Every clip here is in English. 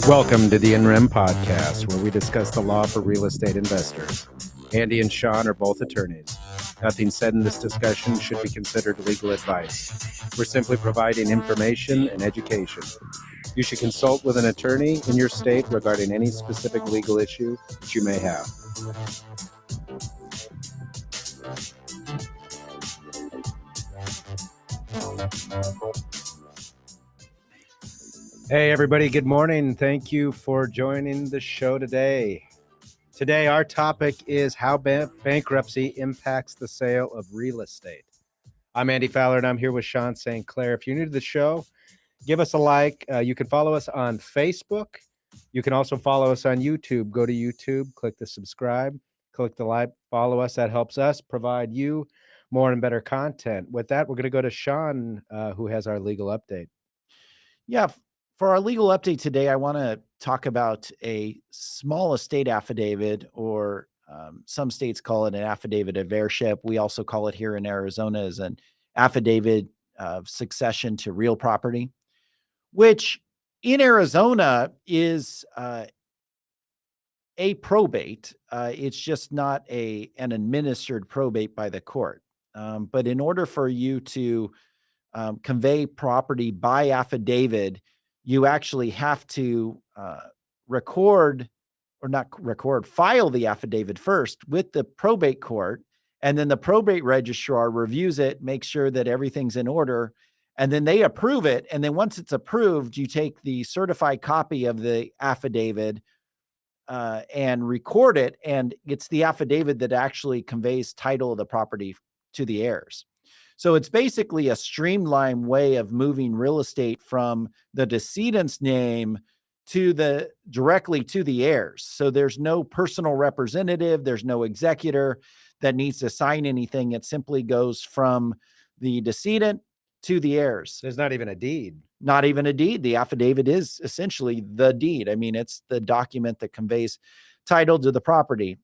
Welcome to the NREM podcast, where we discuss the law for real estate investors. Andy and Sean are both attorneys. Nothing said in this discussion should be considered legal advice. We're simply providing information and education. You should consult with an attorney in your state regarding any specific legal issue that you may have. Hey, everybody. Good morning. Thank you for joining the show today. Today, our topic is how bankruptcy impacts the sale of real estate. I'm Andy Fowler, and I'm here with Sean St. Clair. If you're new to the show, give us a like. You can follow us on Facebook. You can also follow us on YouTube. Go to YouTube, click the subscribe, click the like, follow us. That helps us provide you more and better content. With that, we're going to go to Sean, who has our legal update. Yeah. For our legal update today, I want to talk about a small estate affidavit, or some states call it an affidavit of heirship. We also call it here in Arizona as an affidavit of succession to real property, which in Arizona is a probate. It's just not an administered probate by the court. But in order for you to convey property by affidavit, you actually have to file the affidavit first with the probate court, and then the probate registrar reviews it, makes sure that everything's in order, and then they approve it. And then once it's approved, you take the certified copy of the affidavit and record it, and it's the affidavit that actually conveys title of the property to the heirs. So it's basically a streamlined way of moving real estate from the decedent's name directly to the heirs. So there's no personal representative, there's no executor that needs to sign anything. It simply goes from the decedent to the heirs. There's not even a deed. Not even a deed. The affidavit is essentially the deed. I mean, it's the document that conveys title to the property.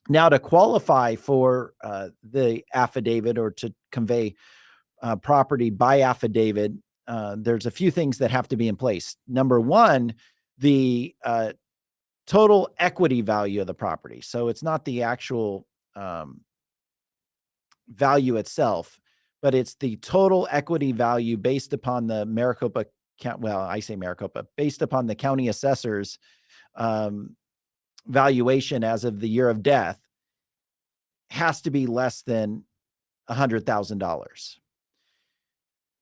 Now, to qualify for the affidavit, or to convey property by affidavit, there's a few things that have to be in place. Number one, the total equity value of the property. So it's not the actual value itself, but it's the total equity value based upon the Maricopa count. Well, I say Maricopa, based upon the county assessor's valuation as of the year of death, has to be less than $100,000.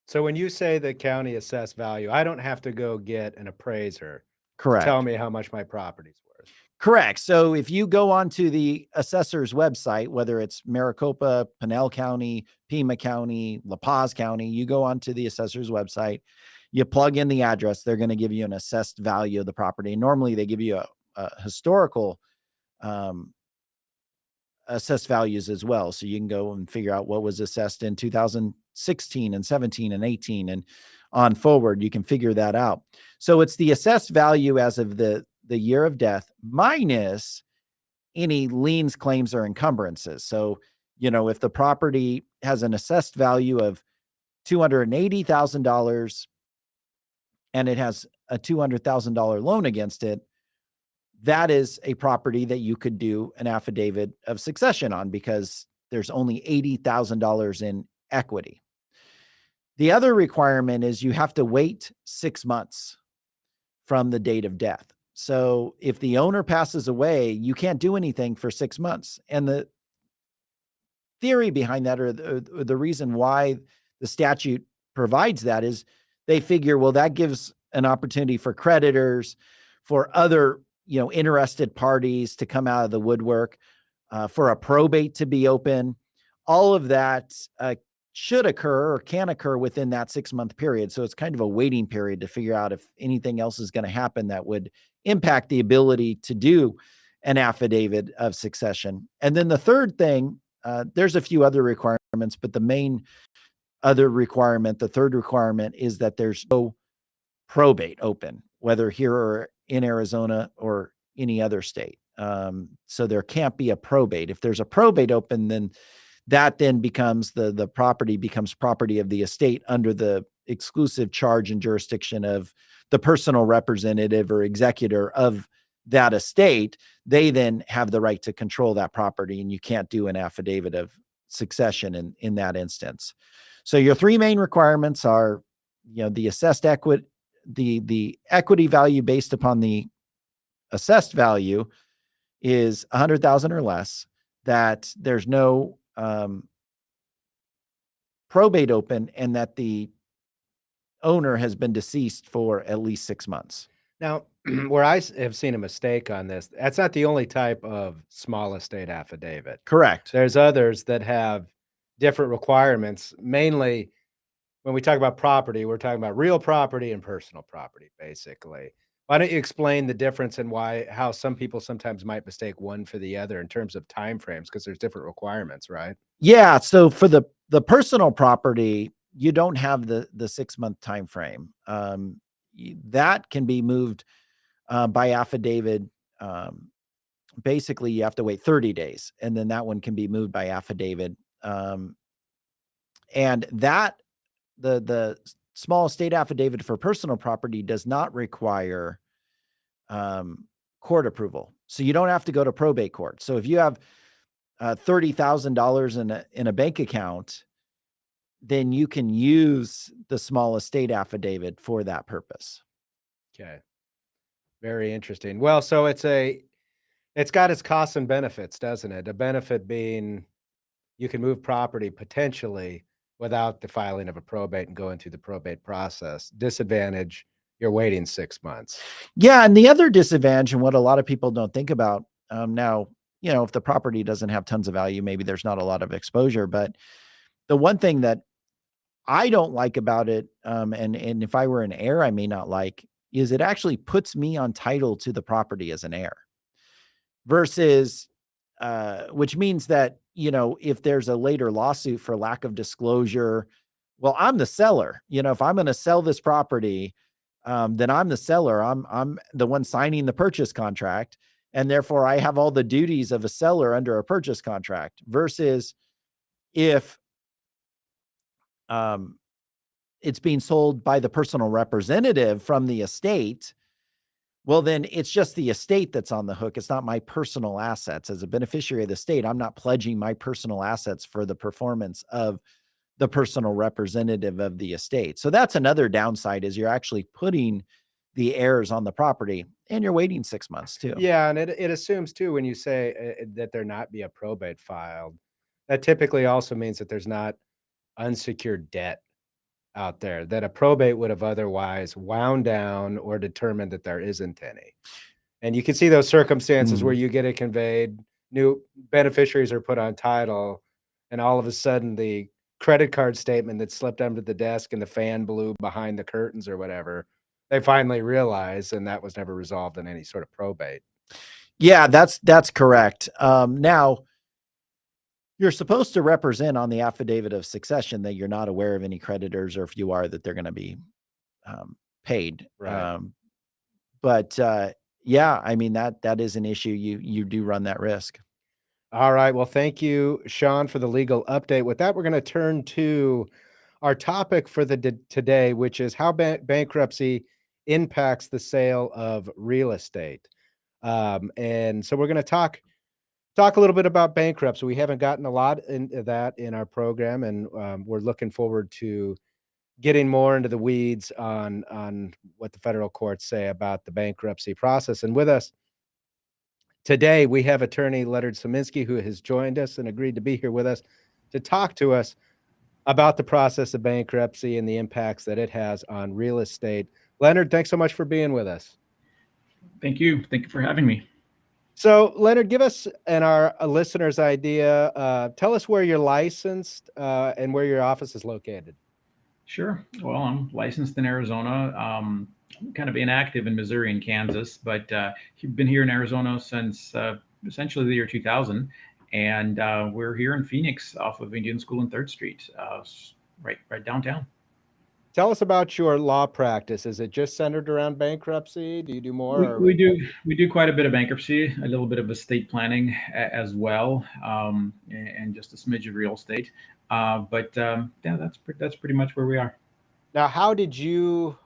So when you say the county assessed value, I don't have to go get an appraiser. Correct. To tell me how much my property's worth. Correct. So if you go onto the assessor's website, whether it's Maricopa, Pinal County, Pima County, La Paz County, you go onto the assessor's website, you plug in the address, they're going to give you an assessed value of the property. Normally they give you a historical assessed values as well. So you can go and figure out what was assessed in 2016 and 17 and 18 and on forward. You can figure that out. So it's the assessed value as of the year of death minus any liens, claims, or encumbrances. So, if the property has an assessed value of $280,000 and it has a $200,000 loan against it, that is a property that you could do an affidavit of succession on, because there's only $80,000 in equity. The other requirement is you have to wait 6 months from the date of death. So if the owner passes away, you can't do anything for 6 months. And the theory behind that, or the reason why the statute provides that, is they figure, well, that gives an opportunity for creditors, for other interested parties to come out of the woodwork, for a probate to be open. All of that should occur or can occur within that 6-month period. So it's kind of a waiting period to figure out if anything else is going to happen that would impact the ability to do an affidavit of succession. And then the third thing, there's a few other requirements, but the main other requirement, the third requirement, is that there's no probate open, whether here or in Arizona or any other state. So there can't be a probate. If there's a probate open, then that then becomes the property becomes property of the estate under the exclusive charge and jurisdiction of the personal representative or executor of that estate. They then have the right to control that property, and you can't do an affidavit of succession in that instance. So your three main requirements are, the assessed equity, the equity value based upon the assessed value is 100,000 or less, that there's no probate open, and that the owner has been deceased for at least 6 months. Now, where I have seen a mistake on this, that's not the only type of small estate affidavit. Correct. There's others that have different requirements. Mainly, when we talk about property, we're talking about real property and personal property, basically. Why don't you explain the difference and how some people sometimes might mistake one for the other in terms of timeframes, because there's different requirements, right? Yeah. So for the personal property, you don't have the 6-month time frame. That can be moved by affidavit. Basically, you have to wait 30 days, and then that one can be moved by affidavit. And that the small estate affidavit for personal property does not require court approval. So you don't have to go to probate court. So if you have $30,000 in a bank account, then you can use the small estate affidavit for that purpose. Okay. Very interesting. Well, so it's got its costs and benefits, doesn't it? A benefit being you can move property potentially without the filing of a probate and going through the probate process. Disadvantage, you're waiting 6 months. Yeah. And the other disadvantage, and what a lot of people don't think about now, if the property doesn't have tons of value, maybe there's not a lot of exposure. But the one thing that I don't like about it, and if I were an heir, I may not like, is it actually puts me on title to the property as an heir versus, which means that, if there's a later lawsuit for lack of disclosure, well, I'm the seller. If I'm going to sell this property, then I'm the seller. I'm the one signing the purchase contract. And therefore I have all the duties of a seller under a purchase contract versus if, it's being sold by the personal representative from the estate, well, then it's just the estate that's on the hook. It's not my personal assets. As a beneficiary of the estate, I'm not pledging my personal assets for the performance of the personal representative of the estate. So that's another downside, is you're actually putting the heirs on the property, and you're waiting 6 months too. Yeah, and it assumes too, when you say that there not be a probate filed, that typically also means that there's not unsecured debt out there that a probate would have otherwise wound down or determined that there isn't any. And you can see those circumstances where you get it conveyed, new beneficiaries are put on title, and all of a sudden the credit card statement that slipped under the desk and the fan blew behind the curtains or whatever, they finally realize, and that was never resolved in any sort of probate. Yeah, that's correct. Now, you're supposed to represent on the affidavit of succession that you're not aware of any creditors, or if you are, that they're going to be paid. Right. But yeah, I mean, that is an issue. You do run that risk. All right. Well, thank you, Sean, for the legal update. With that, we're going to turn to our topic for today, which is how bankruptcy impacts the sale of real estate. And so we're going to talk a little bit about bankruptcy. We haven't gotten a lot into that in our program, and we're looking forward to getting more into the weeds on what the federal courts say about the bankruptcy process. And with us today, we have attorney Leonard Sominsky, who has joined us and agreed to be here with us to talk to us about the process of bankruptcy and the impacts that it has on real estate. Leonard, thanks so much for being with us. Thank you. Thank you for having me. So, Leonard, give us and our listeners idea. Tell us where you're licensed and where your office is located. Sure. Well, I'm licensed in Arizona. I'm kind of inactive in Missouri and Kansas, but I've been here in Arizona since essentially the year 2000. And we're here in Phoenix off of Indian School and 3rd Street, right downtown. Tell us about your law practice. Is it just centered around bankruptcy? Do you do more? We, we do we do quite a bit of bankruptcy, a little bit of estate planning as well, and just a smidge of real estate. But yeah, that's pretty much where we are. Now, how did you,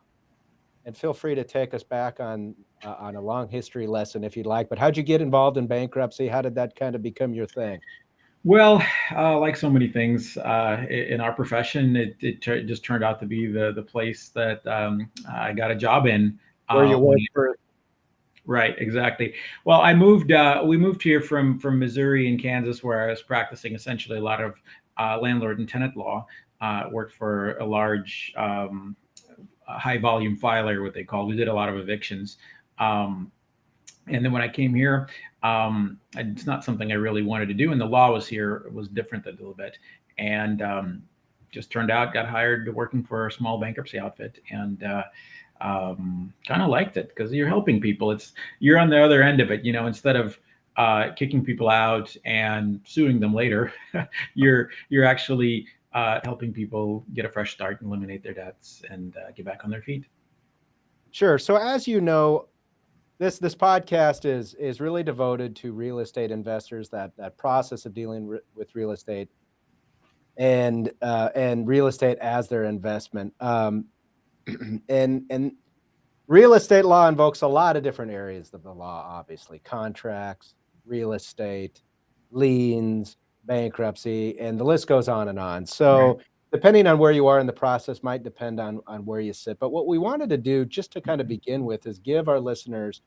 and feel free to take us back on a long history lesson if you'd like, but how'd you get involved in bankruptcy? How did that kind of become your thing? Well, like so many things in our profession, it just turned out to be the place that I got a job in. Where you When worked for? Right, exactly. Well, we moved here from Missouri and Kansas, where I was practicing essentially a lot of landlord and tenant law. Worked for a large, high volume filer, what they call. We did a lot of evictions. Um, and then when I came here, it's not something I really wanted to do, and the law was different a little bit, and just turned out got hired working for a small bankruptcy outfit, and kind of liked it because you're helping people. You're on the other end of it, instead of kicking people out and suing them later, you're actually helping people get a fresh start and eliminate their debts and get back on their feet. Sure. So as you know, this podcast is really devoted to real estate investors, that process of dealing with real estate and real estate as their investment. And real estate law invokes a lot of different areas of the law, obviously: contracts, real estate, liens, bankruptcy, and the list goes on and on. Right. So depending on where you are in the process might depend on where you sit. But what we wanted to do, just to kind of begin with, is give our listeners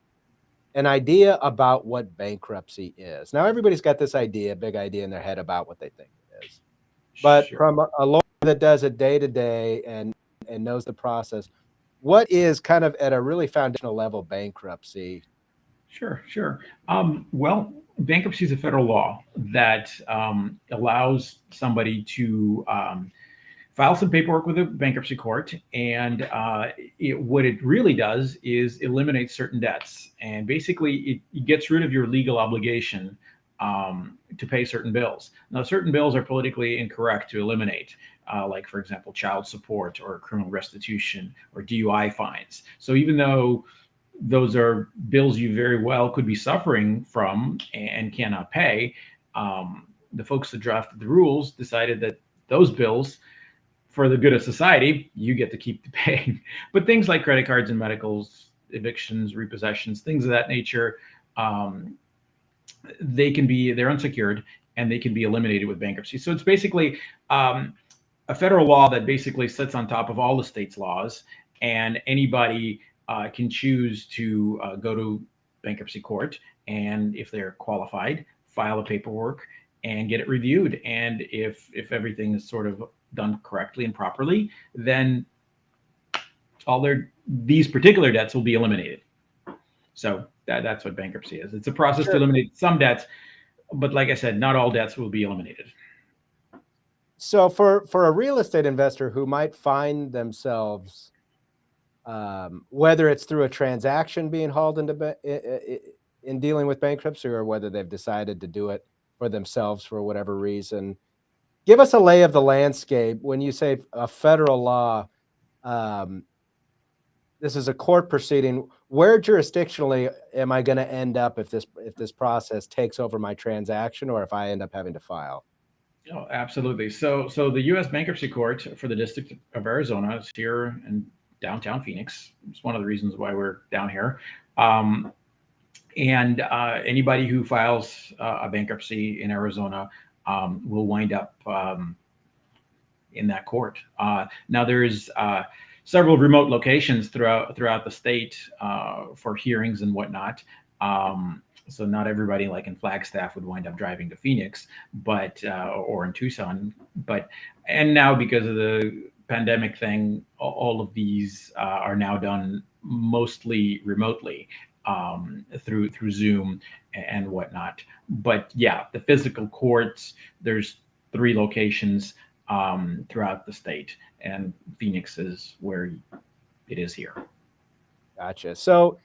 an idea about what bankruptcy is. Now, everybody's got this big idea in their head about what they think it is. But Sure. from a lawyer that does it day to day and knows the process, what is kind of at a really foundational level bankruptcy? Sure, sure. Well, bankruptcy is a federal law that allows somebody to file some paperwork with the bankruptcy court, and what it really does is eliminate certain debts, and basically it gets rid of your legal obligation to pay certain bills. Now, certain bills are politically incorrect to eliminate, like, for example, child support or criminal restitution or DUI fines. So even though those are bills you very well could be suffering from and cannot pay, the folks that drafted the rules decided that those bills, for the good of society, you get to keep the paying. But things like credit cards and medicals, evictions, repossessions, things of that nature, um, they're unsecured and they can be eliminated with bankruptcy. So it's basically a federal law that basically sits on top of all the state's laws, and anybody can choose to go to bankruptcy court, and if they're qualified, file a paperwork and get it reviewed. And if everything is sort of done correctly and properly, then these particular debts will be eliminated. So that's what bankruptcy is. It's a process to Sure. eliminate some debts, but like I said, not all debts will be eliminated. So for a real estate investor who might find themselves, whether it's through a transaction being hauled into in dealing with bankruptcy, or whether they've decided to do it for themselves for whatever reason, give us a lay of the landscape. When you say a federal law, um, this is a court proceeding. Where jurisdictionally am I going to end up if this process takes over my transaction, or if I end up having to file? Oh, absolutely. So the U.S. Bankruptcy Court for the District of Arizona is here in downtown Phoenix. It's one of the reasons why we're down here. And anybody who files a bankruptcy in Arizona will wind up in that court. Now there's several remote locations throughout the state for hearings and whatnot. So not everybody, like in Flagstaff, would wind up driving to Phoenix, but or in Tucson. And now, because of the pandemic thing, all of these are now done mostly remotely through Zoom and whatnot. But yeah, the physical courts, there's 3 locations throughout the state, and Phoenix is where it is here. Gotcha. So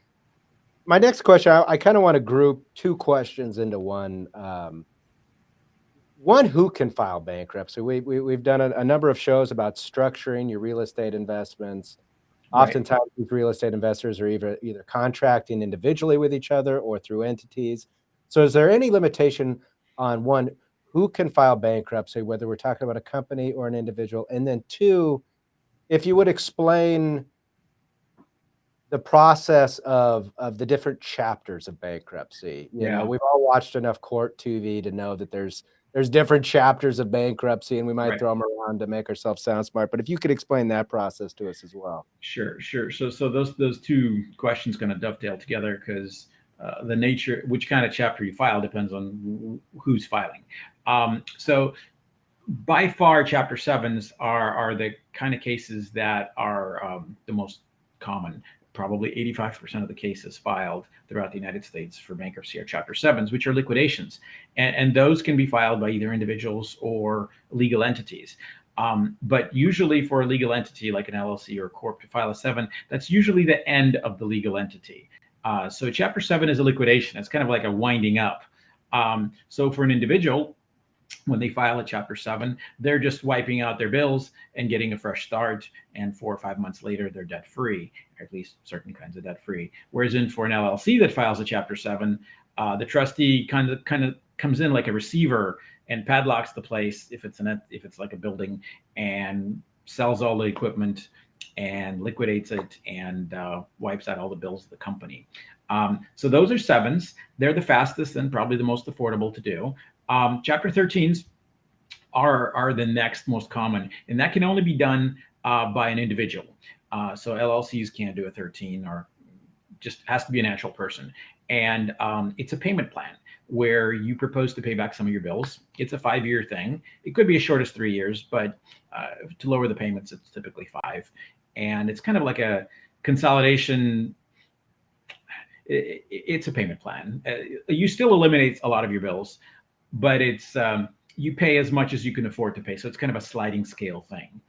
my next question, I kind of want to group 2 questions into one. one, who can file bankruptcy? We've done a number of shows about structuring your real estate investments. Right. Oftentimes, these real estate investors are either contracting individually with each other or through entities. So is there any limitation on, one, who can file bankruptcy, whether we're talking about a company or an individual? And then two, if you would explain the process of the different chapters of bankruptcy. You know, Yeah. we've all watched enough court TV to know that there's different chapters of bankruptcy, and we might Right. throw them around to make ourselves sound smart. But if you could explain that process to us as well. Sure. So those two questions kind of dovetail together because the nature, which kind of chapter you file, depends on who's filing. So by far, Chapter 7s are the kind of cases that are the most common. Probably 85% of the cases filed throughout the United States for bankruptcy are Chapter 7s, which are liquidations. And those can be filed by either individuals or legal entities. But usually for a legal entity like an LLC or a corp to file a 7, that's usually the end of the legal entity. So Chapter 7 is a liquidation. It's kind of like a winding up. So for an individual, when they file a Chapter 7, they're just wiping out their bills and getting a fresh start. And 4 or 5 months later, they're debt free, or at least certain kinds of debt free. Whereas for an LLC that files a Chapter 7, the trustee kind of comes in like a receiver and padlocks the place if it's like a building, and sells all the equipment and liquidates it and wipes out all the bills of the company. So those are 7s. They're the fastest and probably the most affordable to do. Chapter 13s are the next most common, and that can only be done by an individual. So LLCs can't do a 13, or just has to be a natural person. And it's a payment plan where you propose to pay back some of your bills. It's a 5-year thing. It could be as short as 3 years, but to lower the payments, it's typically 5. And it's kind of like a consolidation. It's a payment plan. You still eliminate a lot of your bills, but it's you pay as much as you can afford to pay. So it's kind of a sliding scale thing.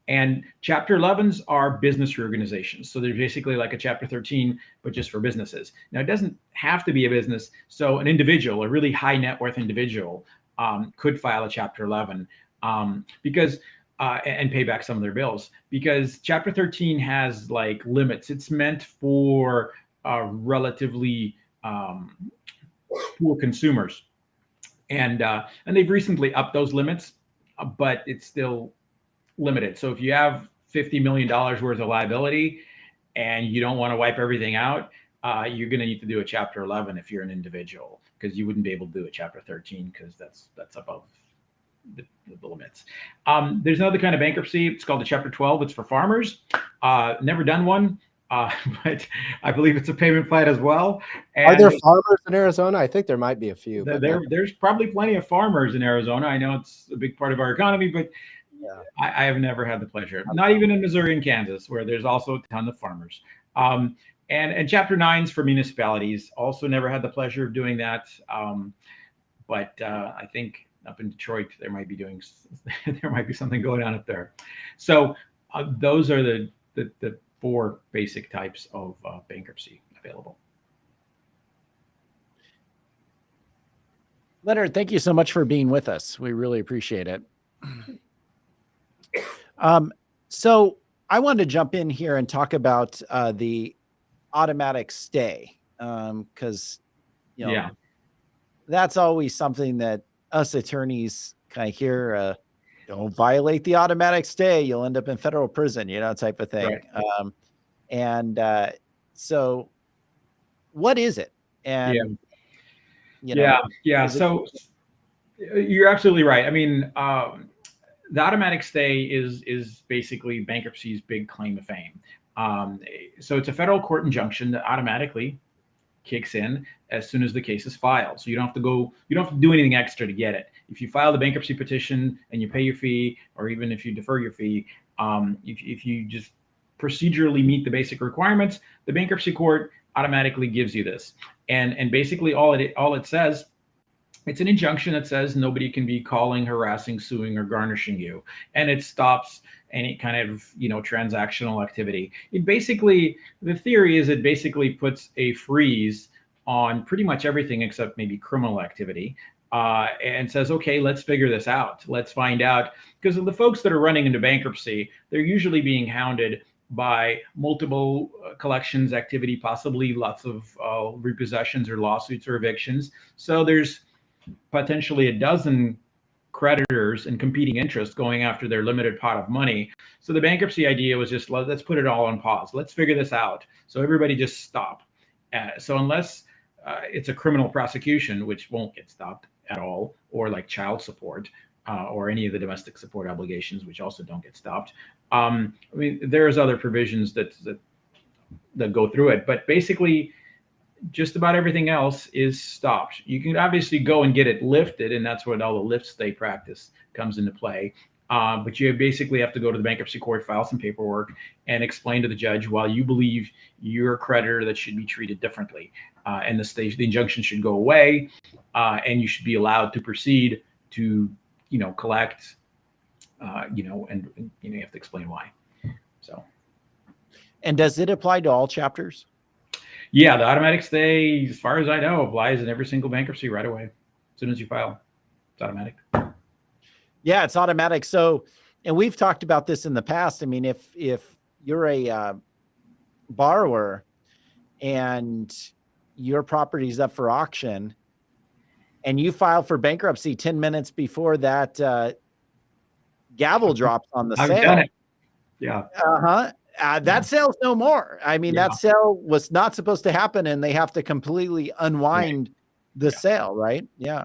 And Chapter 11s are business reorganizations. So they're basically like a Chapter 13, but just for businesses. Now, it doesn't have to be a business. So an individual, a really high net worth individual, could file a Chapter 11 because and pay back some of their bills, because Chapter 13 has like limits. It's meant for relatively poor consumers. And they've recently upped those limits, but it's still limited. So if you have $50 million worth of liability and you don't want to wipe everything out, you're going to need to do a Chapter 11 if you're an individual, because you wouldn't be able to do a Chapter 13 because that's above the limits. There's another kind of bankruptcy. It's called a Chapter 12. It's for farmers. Never done one. But I believe it's a payment plan as well. And are there farmers in Arizona? I think there might be a few. There's probably plenty of farmers in Arizona. I know it's a big part of our economy, but yeah. I have never had the pleasure. Not even in Missouri and Kansas, where there's also a ton of farmers. And Chapter 9s for municipalities. Also never had the pleasure of doing that. But I think up in Detroit, there might be something going on up there. So those are the 4 basic types of bankruptcy available. Leonard, thank you so much for being with us. We really appreciate it. So I wanted to jump in here and talk about the automatic stay, because that's always something that us attorneys kind of hear. Don't violate the automatic stay, you'll end up in federal prison, type of thing. Right. So what is it? And So you're absolutely right. I mean, the automatic stay is basically bankruptcy's big claim to fame. So it's a federal court injunction that automatically kicks in as soon as the case is filed. So you don't have to do anything extra to get it. If you file the bankruptcy petition and you pay your fee, or even if you defer your fee, if you just procedurally meet the basic requirements, the bankruptcy court automatically gives you this. And basically all it says, it's an injunction that says nobody can be calling, harassing, suing, or garnishing you. And it stops any kind of, transactional activity. The theory is it basically puts a freeze on pretty much everything except maybe criminal activity. and says, okay, let's figure this out. Let's find out. Because the folks that are running into bankruptcy, they're usually being hounded by multiple collections activity, possibly lots of repossessions or lawsuits or evictions. So there's potentially a dozen creditors and competing interests going after their limited pot of money. So the bankruptcy idea was just, let's put it all on pause. Let's figure this out. So everybody just stop. So unless it's a criminal prosecution, which won't get stopped at all, or like child support, or any of the domestic support obligations, which also don't get stopped. I mean, there's other provisions that go through it, but basically, just about everything else is stopped. You can obviously go and get it lifted, and that's when all the lift stay practice comes into play. But you basically have to go to the bankruptcy court, file some paperwork, and explain to the judge why you believe you're a creditor that should be treated differently, and the injunction should go away, and you should be allowed to proceed to, collect, and you have to explain why. So. And does it apply to all chapters? Yeah, the automatic stay, as far as I know, applies in every single bankruptcy right away. As soon as you file, it's automatic. Yeah, it's automatic. So, and we've talked about this in the past. I mean, if you're a borrower and your property's up for auction and you file for bankruptcy 10 minutes before that gavel drops on the I've sale. done it. Yeah. That sale's no more. I mean, that sale was not supposed to happen, and they have to completely unwind the sale, right? Yeah.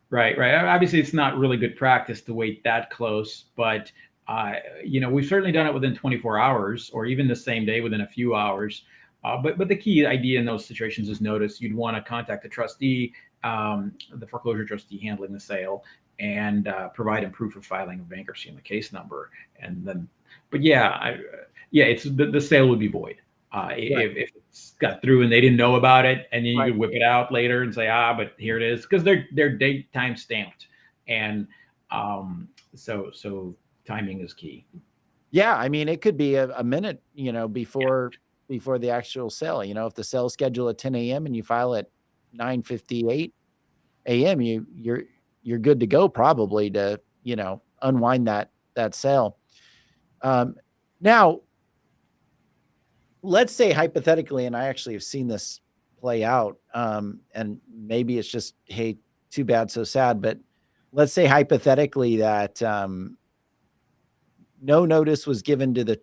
Right. Obviously, it's not really good practice to wait that close, but we've certainly done it within 24 hours, or even the same day within a few hours. But the key idea in those situations is notice. You'd want to contact the trustee, the foreclosure trustee handling the sale, and provide him proof of filing of bankruptcy and the case number, and then. But it's the sale would be void if it's got through and they didn't know about it, and then you could whip it out later and say, but here it is, because they're date time stamped, and so timing is key. Yeah, I mean, it could be a minute, before the actual sale. If the sale scheduled at 10 a.m. and you file at 9:58 a.m., you're good to go probably to unwind that sale. Now, let's say hypothetically, and I actually have seen this play out, and maybe it's just, hey, too bad, so sad, but let's say hypothetically that no notice was given to the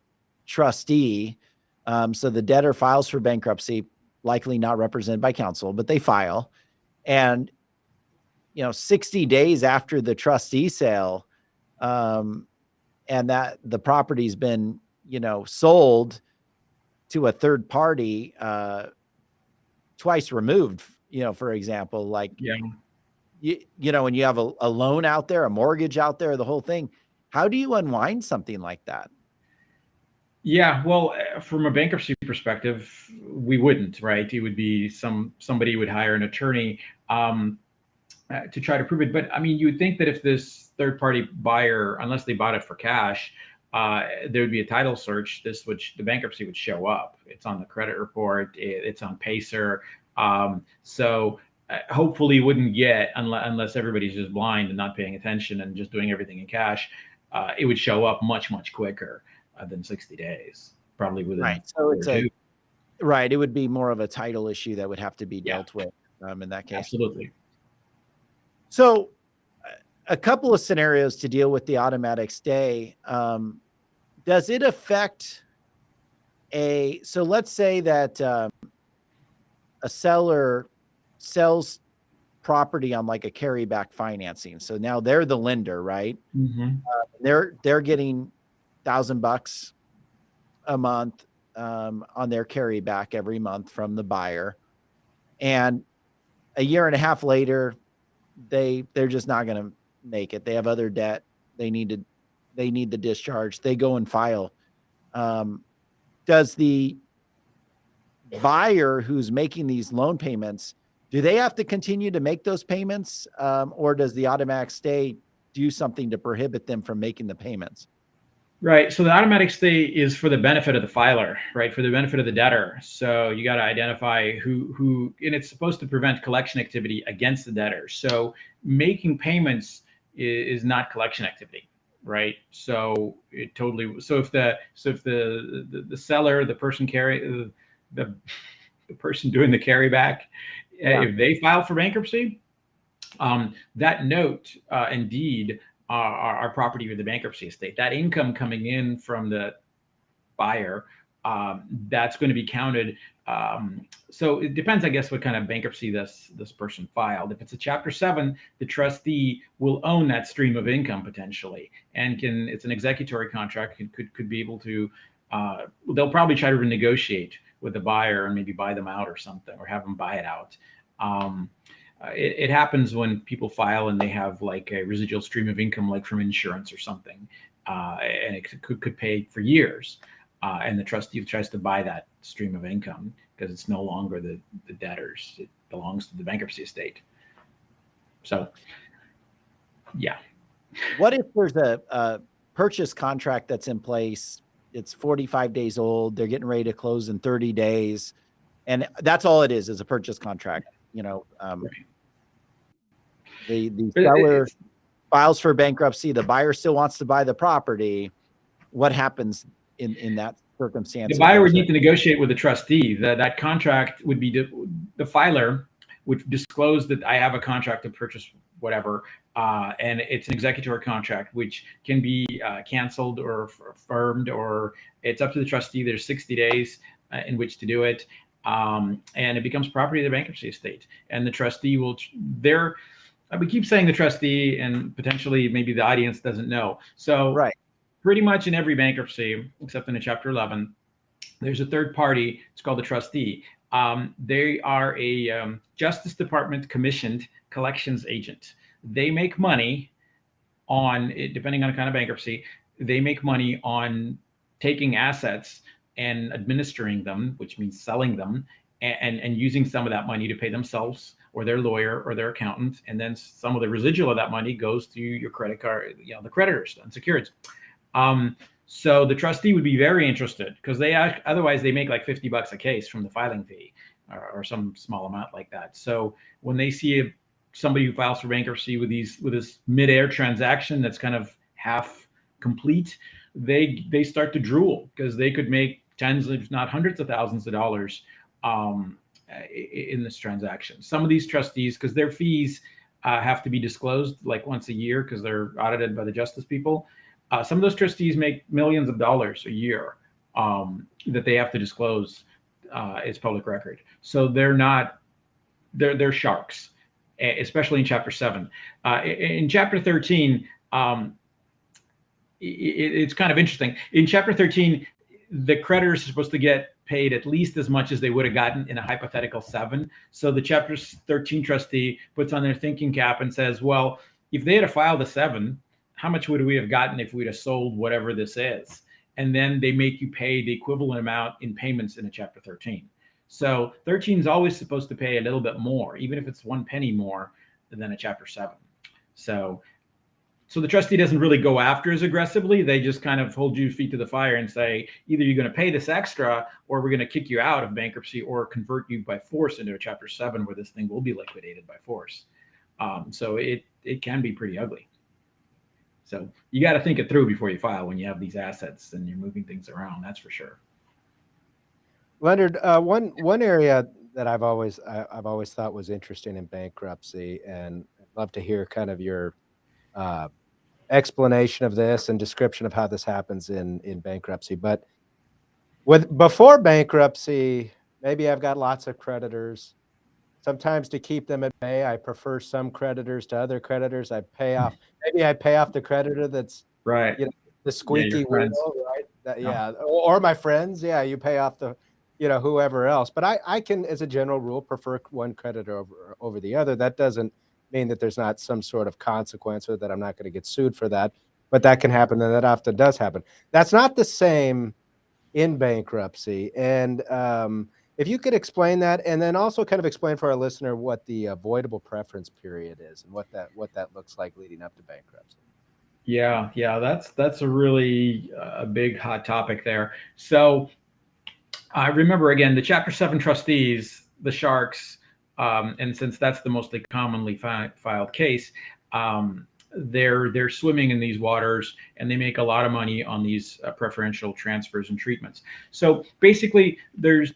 trustee, so the debtor files for bankruptcy, likely not represented by counsel, but they file, and 60 days after the trustee sale, and that the property's been sold to a third party, twice removed, for example, like, when you have a loan out there, a mortgage out there, the whole thing, how do you unwind something like that? Yeah, well, from a bankruptcy perspective, we wouldn't, right? It would be somebody would hire an attorney to try to prove it. But I mean, you would think that if this third party buyer, unless they bought it for cash, there would be a title search. The bankruptcy would show up. It's on the credit report. It's on Pacer. So hopefully you wouldn't get, unless everybody's just blind and not paying attention and just doing everything in cash, it would show up much, much quicker than 60 days, probably within. Right. So it would be more of a title issue that would have to be dealt with in that case. Absolutely. So a couple of scenarios to deal with the automatic stay. Does it affect so let's say that a seller sells property on like a carryback financing. So now they're the lender, right? Mm-hmm. They're getting $1,000 a month on their carryback every month from the buyer. And a year and a half later, they're just not going to make it. They have other debt. They need the discharge. They go and file. Does the buyer who's making these loan payments, do they have to continue to make those payments? Or does the automatic stay do something to prohibit them from making the payments? Right. So the automatic stay is for the benefit of the filer, right? For the benefit of the debtor. So you got to identify and it's supposed to prevent collection activity against the debtor. So making payments is not collection activity, right? So it totally. So if the seller, the person the the person doing the carryback, Yeah. if they file for bankruptcy, that note and deed are property of the bankruptcy estate. That income coming in from the buyer, that's going to be counted. So it depends, I guess, what kind of bankruptcy this person filed. If it's a Chapter 7, the trustee will own that stream of income potentially, and it's an executory contract, could be able to. They'll probably try to renegotiate with the buyer and maybe buy them out or something, or have them buy it out. It happens when people file and they have like a residual stream of income, like from insurance or something, and it could pay for years. And the trustee tries to buy that stream of income because it's no longer the debtor's; it belongs to the bankruptcy estate. So, yeah. What if there's a purchase contract that's in place? It's 45 days old. They're getting ready to close in 30 days. And that's all it is a purchase contract. The seller files for bankruptcy. The buyer still wants to buy the property. What happens in that circumstance? The buyer would need to negotiate with the trustee. That contract would be the filer would disclose that I have a contract to purchase whatever, and it's an executory contract which can be canceled or affirmed, or it's up to the trustee. There's 60 days in which to do it, and it becomes property of the bankruptcy estate. And the trustee will we keep saying the trustee, and potentially maybe the audience doesn't know. So right. Pretty much in every bankruptcy, except in a Chapter 11, there's a third party. It's called the trustee. They are a Justice Department commissioned collections agent. They make money on, depending on the kind of bankruptcy, they make money on taking assets and administering them, which means selling them, and using some of that money to pay themselves or their lawyer or their accountant. And then some of the residual of that money goes to your credit card, the creditors, unsecured. So the trustee would be very interested because otherwise they make like $50 a case from the filing fee or some small amount like that. So when they see somebody who files for bankruptcy with this midair transaction that's kind of half complete, they start to drool because they could make tens, if not hundreds of thousands of dollars in this transaction. Some of these trustees, because their fees have to be disclosed like once a year because they're audited by the justice people. Some of those trustees make millions of dollars a year that they have to disclose as public record. So they're sharks, especially in Chapter 7. In Chapter 13, it's kind of interesting. In Chapter 13, the creditors are supposed to get paid at least as much as they would have gotten in a hypothetical 7. So the Chapter 13 trustee puts on their thinking cap and says, well, if they had filed a 7, how much would we have gotten if we'd have sold whatever this is? And then they make you pay the equivalent amount in payments in a Chapter 13. So 13 is always supposed to pay a little bit more, even if it's 1 penny more than a Chapter 7. So the trustee doesn't really go after as aggressively. They just kind of hold you feet to the fire and say, either you're going to pay this extra, or we're going to kick you out of bankruptcy or convert you by force into a Chapter 7 where this thing will be liquidated by force. So it can be pretty ugly. So you got to think it through before you file when you have these assets and you're moving things around. That's for sure. Leonard, one area that I've always thought was interesting in bankruptcy, and I'd love to hear kind of your explanation of this and description of how this happens in bankruptcy. But before bankruptcy, maybe I've got lots of creditors. Sometimes to keep them at bay, I prefer some creditors to other creditors. Maybe I pay off the creditor that's right, the squeaky wheel, right? Yeah, or my friends. Yeah, you pay off the whoever else. But I can, as a general rule, prefer one creditor over the other. That doesn't mean that there's not some sort of consequence or that I'm not going to get sued for that. But that can happen, and that often does happen. That's not the same in bankruptcy. And if you could explain that, and then also kind of explain for our listener what the avoidable preference period is and what that looks like leading up to bankruptcy. Yeah, that's a really big hot topic there. So I remember again the Chapter 7 trustees, the sharks, and since that's the most commonly filed case, they're swimming in these waters and they make a lot of money on these preferential transfers and treatments. So basically, there's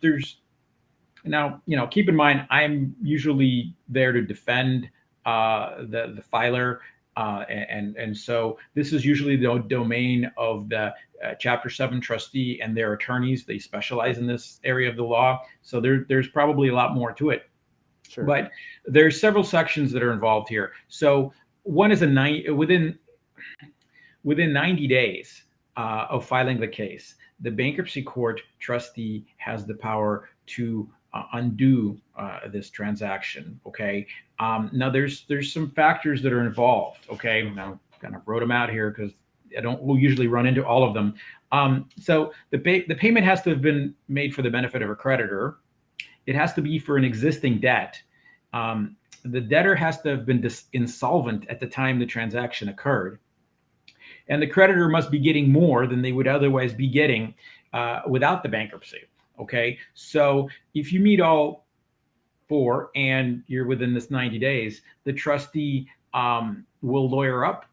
now, keep in mind, I'm usually there to defend the filer, and so this is usually the domain of the Chapter 7 trustee and their attorneys. They specialize in this area of the law, so there's probably a lot more to it. Sure. But there's several sections that are involved here. So one is within 90 days of filing the case, the bankruptcy court trustee has the power to undo this transaction. Okay. Now there's some factors that are involved. Okay. Now kind of wrote them out here because we'll usually run into all of them. So the payment has to have been made for the benefit of a creditor. It has to be for an existing debt. The debtor has to have been insolvent at the time the transaction occurred. And the creditor must be getting more than they would otherwise be getting without the bankruptcy. Okay. So if you meet all four and you're within this 90 days, the trustee will lawyer up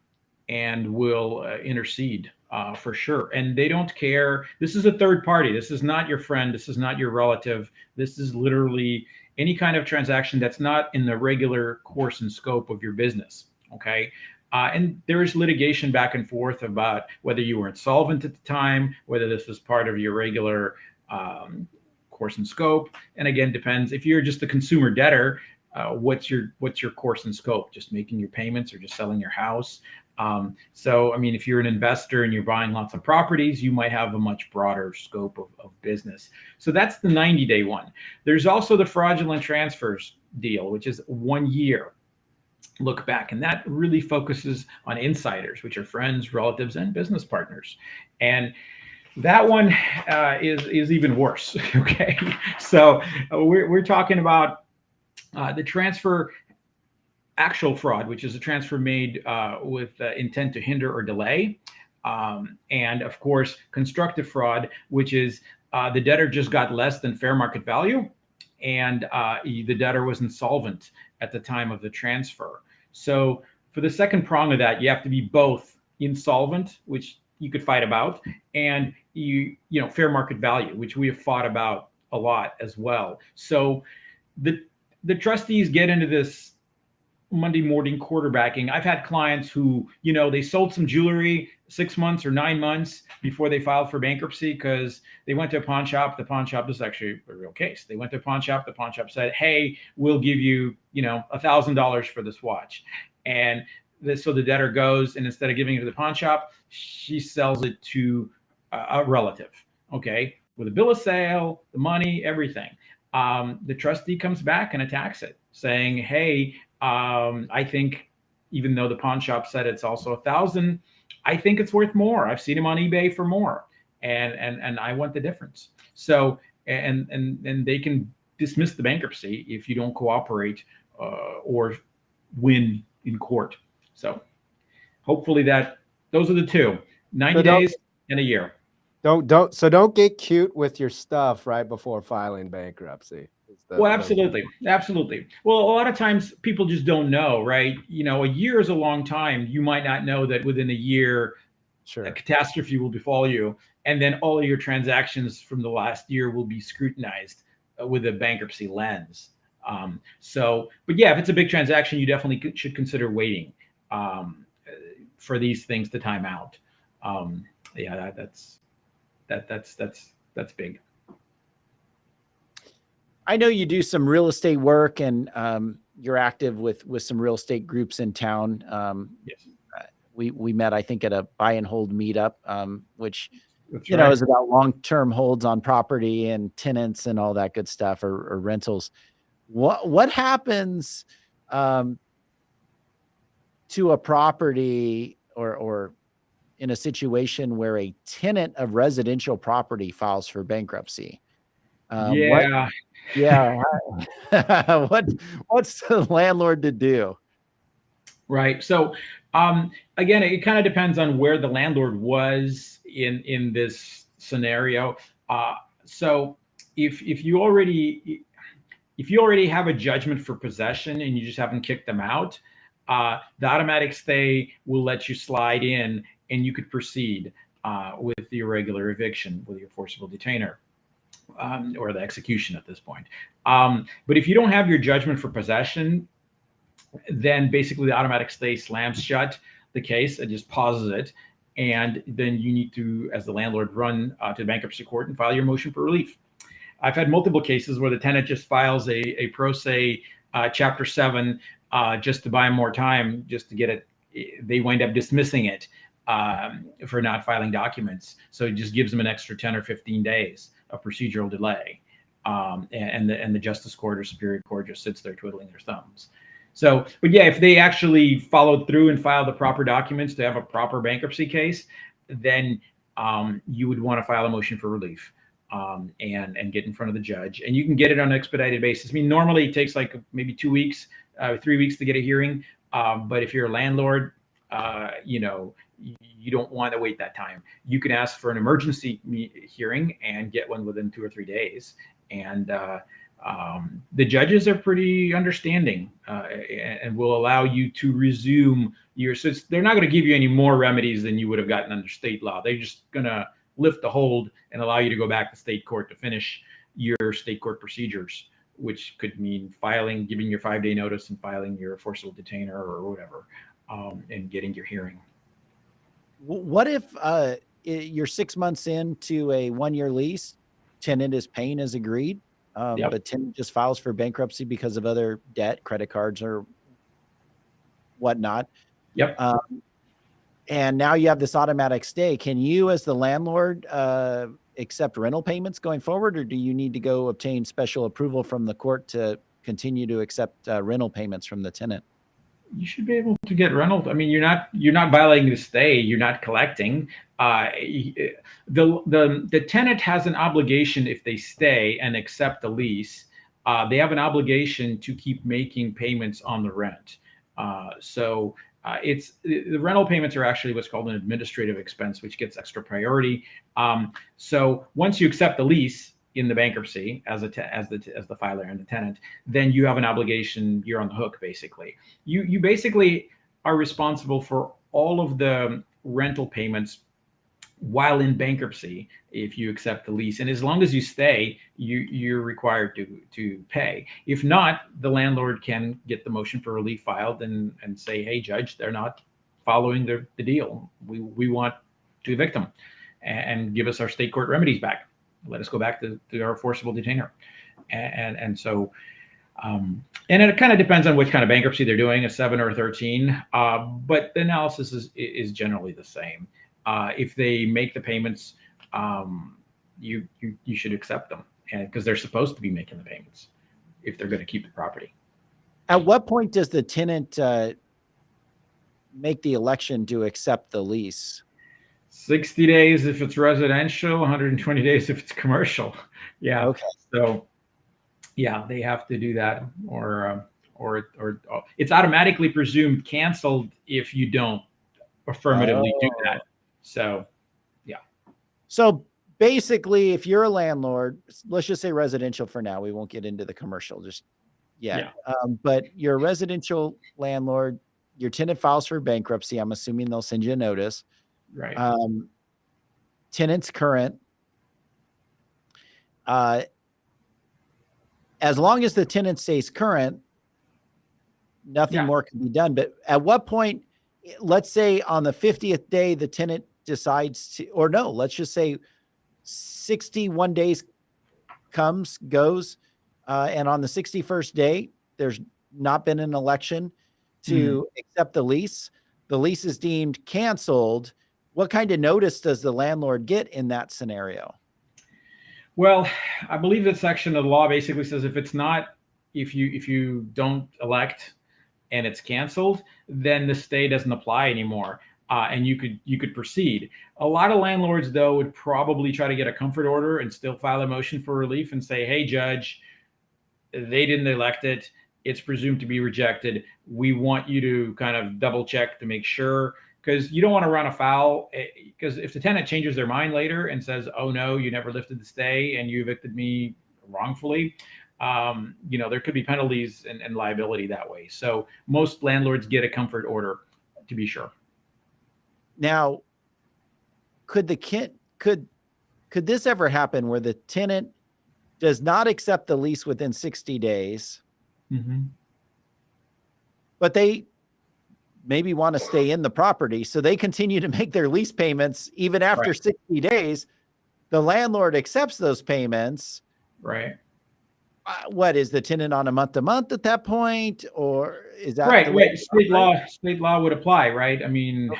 and will intercede for sure. And they don't care. This is a third party. This is not your friend. This is not your relative. This is literally any kind of transaction that's not in the regular course and scope of your business. Okay. And there is litigation back and forth about whether you were insolvent at the time, whether this was part of your regular course and scope. And again, depends if you're just a consumer debtor, what's your course and scope? Just making your payments or just selling your house? So, I mean, if you're an investor and you're buying lots of properties, you might have a much broader scope of business. So that's the 90-day one. There's also the fraudulent transfers deal, which is 1 year look back, and that really focuses on insiders, which are friends, relatives, and business partners. And that one is even worse. Okay, so we're talking about the transfer actual fraud, which is a transfer made with intent to hinder or delay, and of course constructive fraud, which is the debtor just got less than fair market value, and the debtor was insolvent at the time of the transfer. So for the second prong of that, you have to be both insolvent, which you could fight about, and fair market value, which we have fought about a lot as well. So the trustees get into this Monday morning quarterbacking. I've had clients who, they sold some jewelry 6 months or 9 months before they filed for bankruptcy because they went to a pawn shop. The pawn shop, this is actually a real case. They went to a pawn shop. The pawn shop said, hey, we'll give you, $1,000 for this watch. And so the debtor goes, and instead of giving it to the pawn shop, she sells it to a relative. Okay. With a bill of sale, the money, everything. The trustee comes back and attacks it, saying, hey, I think even though the pawn shop said it's also $1,000, I think it's worth more. I've seen them on eBay for more, and I want the difference. So and they can dismiss the bankruptcy if you don't cooperate or win in court. So hopefully those are the two: 90 days and a year. Don't get cute with your stuff right before filing bankruptcy. Well, absolutely. Well, a lot of times people just don't know, right? A year is a long time. You might not know that within a year, sure, a catastrophe will befall you. And then all of your transactions from the last year will be scrutinized with a bankruptcy lens. But yeah, if it's a big transaction, you definitely should consider waiting for these things to time out. Yeah, that's big. I know you do some real estate work, and you're active with some real estate groups in town. Yes. We met, I think, at a buy and hold meetup, which That's you right. know is about long-term holds on property and tenants and all that good stuff, or rentals. What happens to a property or in a situation where a tenant of residential property files for bankruptcy? Yeah. What's the landlord to do? Right. So Again, it kind of depends on where the landlord was in this scenario. So if you already have a judgment for possession and you just haven't kicked them out, the automatic stay will let you slide in and you could proceed with the irregular eviction with your forcible detainer. Or the execution at this point. But if you don't have your judgment for possession, then basically the automatic stay slams shut the case and just pauses it. And then you need to, as the landlord, run to the bankruptcy court and file your motion for relief. I've had multiple cases where the tenant just files a pro se Chapter 7 just to buy more time, just to get it. They wind up dismissing it for not filing documents. So it just gives them an extra 10 or 15 days of procedural delay. And the Justice Court or Superior Court just sits there twiddling their thumbs. So, but yeah, if they actually followed through and filed the proper documents to have a proper bankruptcy case, then you would want to file a motion for relief and get in front of the judge. And you can get it on an expedited basis. I mean, normally it takes like maybe 2 weeks, 3 weeks to get a hearing. But if you're a landlord, you don't want to wait that time. You can ask for an emergency hearing and get one within 2 or 3 days. And the judges are pretty understanding and will allow you to resume your. So they're not going to give you any more remedies than you would have gotten under state law. They're just going to lift the hold and allow you to go back to state court to finish your state court procedures, which could mean giving your 5-day notice and filing your forcible detainer or whatever, and getting your hearing. What if you're 6 months into a 1-year lease, tenant is paying as agreed, but tenant just files for bankruptcy because of other debt, credit cards or whatnot? Yep. And now you have this automatic stay. Can you, as the landlord, accept rental payments going forward, or do you need to go obtain special approval from the court to continue to accept rental payments from the tenant? You should be able to get rental. I mean, you're not violating the stay. You're not collecting. The tenant has an obligation if they stay and accept the lease. They have an obligation to keep making payments on the rent. It's the rental payments are actually what's called an administrative expense, which gets extra priority. So once you accept the lease in the bankruptcy as the filer and the tenant, then you have an obligation. You're on the hook, basically. You basically are responsible for all of the rental payments while in bankruptcy if you accept the lease, and as long as you stay, you're required to pay. If not, the landlord can get the motion for relief filed and say, hey, judge, they're not following the deal. We want to evict them and give us our state court remedies back. Let us go back to our forcible detainer. And so and it kind of depends on which kind of bankruptcy they're doing, a 7 or a 13, but the analysis is generally the same. If they make the payments, you should accept them, and because they're supposed to be making the payments if they're going to keep the property. At what point does the tenant make the election to accept the lease? 60 days if it's residential, 120 days if it's commercial. Yeah. Okay. So yeah, they have to do that, or it's automatically presumed canceled if you don't affirmatively do that. So, yeah. So basically, if you're a landlord, let's just say residential for now, we won't get into the commercial just yet. Yeah. But you're a residential landlord, your tenant files for bankruptcy. I'm assuming they'll send you a notice. Right. Tenant's current. As long as the tenant stays current, nothing more can be done. But at what point, let's say on the 50th day, the tenant decides to, or no, let's just say 61 days goes, and on the 61st day, there's not been an election to accept the lease. The lease is deemed canceled. What kind of notice does the landlord get in that scenario? Well, I believe that section of the law basically says if you don't elect and it's canceled, then the stay doesn't apply anymore, and you could proceed. A lot of landlords, though, would probably try to get a comfort order and still file a motion for relief and say, hey, judge, they didn't elect it. it's presumed to be rejected. We want you to kind of double check to make sure, because you don't want to run afoul. Because if the tenant changes their mind later and says, "Oh no, you never lifted the stay and you evicted me wrongfully," there could be penalties and liability that way. So most landlords get a comfort order, to be sure. Now, could this ever happen where the tenant does not accept the lease within 60 days, but they maybe want to stay in the property, so they continue to make their lease payments even after 60 days? The landlord accepts those payments. Right. What is the tenant on a month-to-month at that point, or is that right? State law would apply, right? I mean,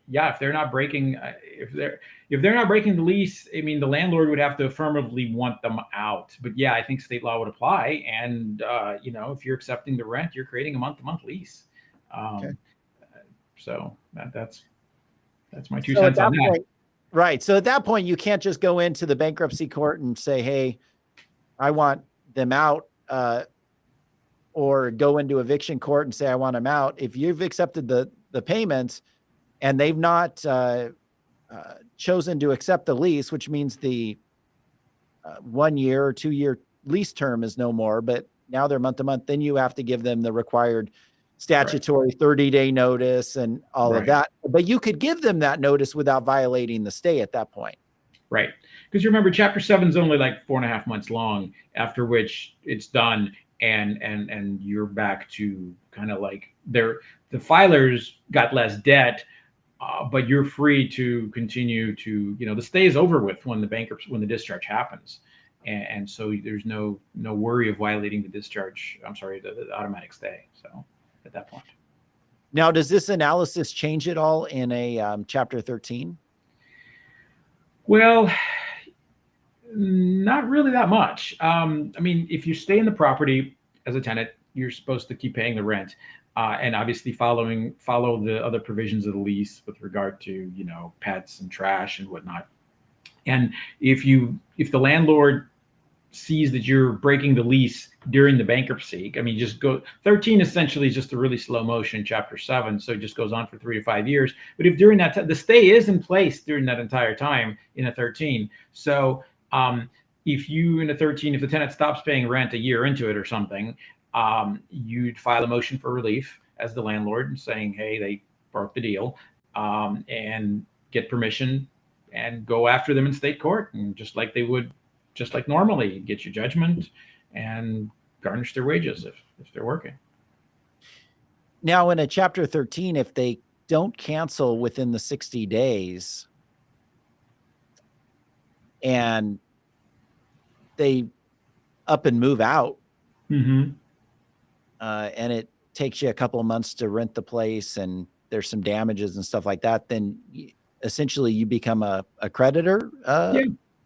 if they're not breaking, if they're not breaking the lease, I mean, the landlord would have to affirmatively want them out. But yeah, I think state law would apply. And if you're accepting the rent, you're creating a month-to-month lease. So that's my 2 cents on that. Right. So at that point, you can't just go into the bankruptcy court and say, "Hey, I want them out," or go into eviction court and say, "I want them out." If you've accepted the payments and they've not chosen to accept the lease, which means the 1 year or 2 year lease term is no more, but now they're month to month, then you have to give them the required statutory 30-day notice and all of that. But you could give them that notice without violating the stay at that point. Right. Because you remember, Chapter 7 is only like 4.5 months long, after which it's done, and you're back to kind of like the filers got less debt, but you're free to continue to, the stay is over with when the discharge happens. And so there's no worry of violating the discharge. I'm sorry, the automatic stay. So at that point. Now, does this analysis change at all in a Chapter 13? Well, not really that much. I mean, if you stay in the property as a tenant, you're supposed to keep paying the rent, and obviously follow the other provisions of the lease with regard to, pets and trash and whatnot. And if the landlord sees that you're breaking the lease during the bankruptcy, I mean, 13 essentially is just a really slow motion Chapter 7, so it just goes on for 3 to 5 years. But if during that the stay is in place during that entire time in a 13, so if the tenant stops paying rent a year into it or something, you'd file a motion for relief as the landlord, saying, "Hey, they broke the deal," and get permission and go after them in state court, and just like normally, get your judgment and garnish their wages if they're working. Now, in a Chapter 13, if they don't cancel within the 60 days and they up and move out, and it takes you a couple of months to rent the place and there's some damages and stuff like that, then essentially you become a creditor.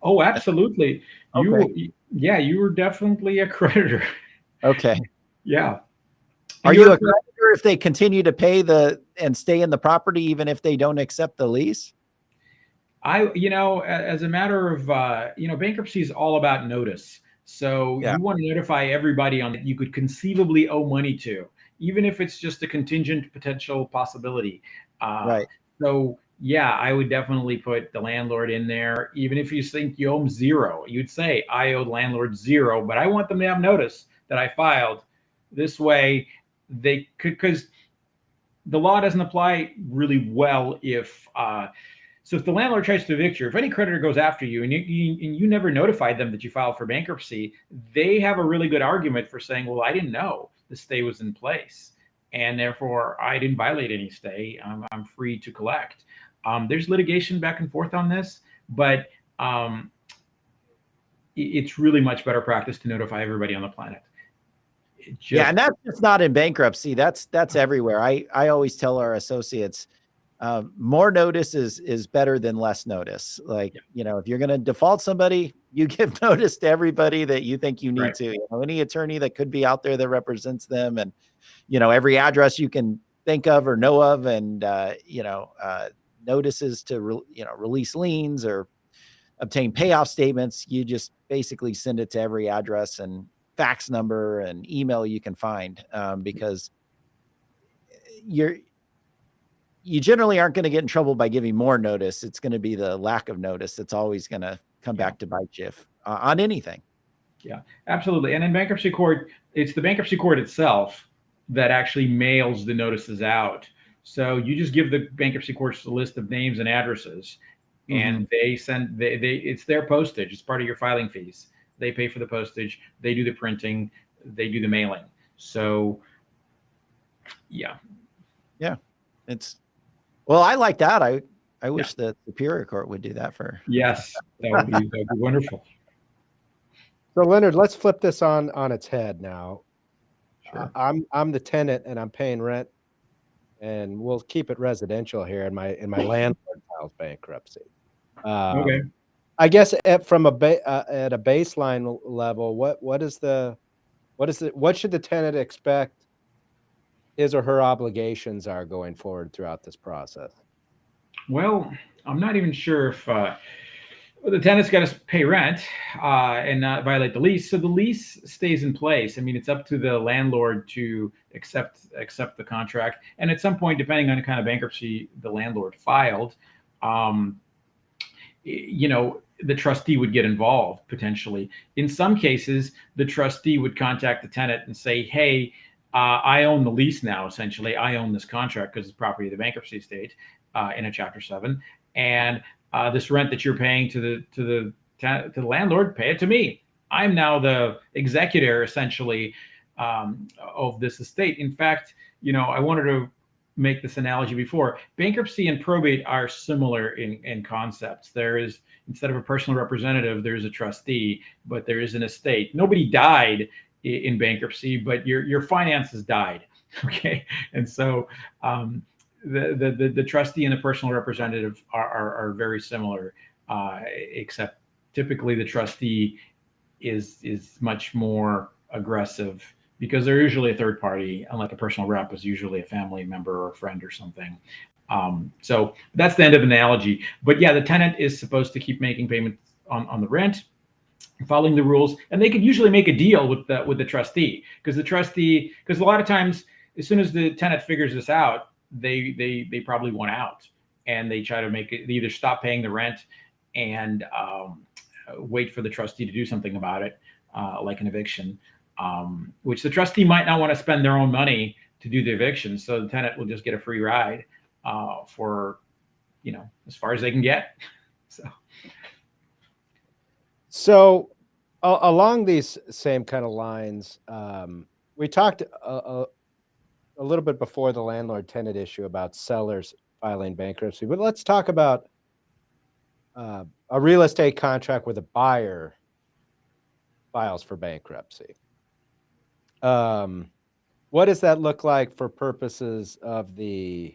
Oh, absolutely. You were definitely a creditor. Okay. Yeah. Are you a creditor if they continue to pay and stay in the property, even if they don't accept the lease? As a matter of, bankruptcy is all about notice. So you want to notify everybody that you could conceivably owe money to, even if it's just a contingent potential possibility. Right. So yeah, I would definitely put the landlord in there. Even if you think you owe them zero, you'd say, "I owe the landlord zero, but I want them to have notice that I filed." This way they could, because the law doesn't apply really well if the landlord tries to evict you, if any creditor goes after you and you never notified them that you filed for bankruptcy, they have a really good argument for saying, "Well, I didn't know the stay was in place, and therefore I didn't violate any stay. I'm free to collect." There's litigation back and forth on this, but it's really much better practice to notify everybody on the planet. And that's just not in bankruptcy. That's everywhere. I always tell our associates, more notice is better than less notice. Like, if you're going to default somebody, you give notice to everybody that you think you need to. Any attorney that could be out there that represents them, and every address you can think of or know of, and notices to release liens or obtain payoff statements. You just basically send it to every address, and fax number and email you can find, because you generally aren't going to get in trouble by giving more notice. It's going to be the lack of notice that's always going to come back to bite you on anything. Yeah, absolutely. And in bankruptcy court, it's the bankruptcy court itself that actually mails the notices out. So you just give the bankruptcy courts a list of names and addresses, and they send they it's their postage. It's part of your filing fees. They pay for the postage. They do the printing. They do the mailing. So, yeah. Well, I like that. I wish the Superior Court would do that for. Yes, that'd be wonderful. So Leonard, let's flip this on its head now. Sure. I'm the tenant and I'm paying rent, and we'll keep it residential here. In my landlord files bankruptcy. Okay. I guess at a baseline level, what should the tenant expect his or her obligations are going forward throughout this process? Well, I'm not even sure if the tenant's got to pay rent and not violate the lease. So the lease stays in place. I mean, it's up to the landlord to accept the contract. And at some point, depending on the kind of bankruptcy the landlord filed, the trustee would get involved potentially. In some cases, the trustee would contact the tenant and say, hey, I own the lease now, essentially. I own this contract because it's property of the bankruptcy estate in a Chapter 7. And this rent that you're paying to the landlord, pay it to me. I'm now the executor, essentially, of this estate. In fact, I wanted to make this analogy before. Bankruptcy and probate are similar in concepts. There is, instead of a personal representative, there's a trustee, but there is an estate. Nobody died in bankruptcy, but your finances died. Okay, and so the trustee and the personal representative are very similar, except typically the trustee is much more aggressive because they're usually a third party, unlike a personal rep is usually a family member or a friend or something. So that's the end of the analogy. But yeah, the tenant is supposed to keep making payments on the rent, following the rules, and they could usually make a deal with the trustee, because a lot of times, as soon as the tenant figures this out, they probably want out, and they try to make it. They either stop paying the rent and wait for the trustee to do something about it, like an eviction, which the trustee might not want to spend their own money to do the eviction, so the tenant will just get a free ride for as far as they can get. So along these same kind of lines, we talked a little bit before the landlord-tenant issue about sellers filing bankruptcy, but let's talk about a real estate contract where the buyer files for bankruptcy. What does that look like for purposes of the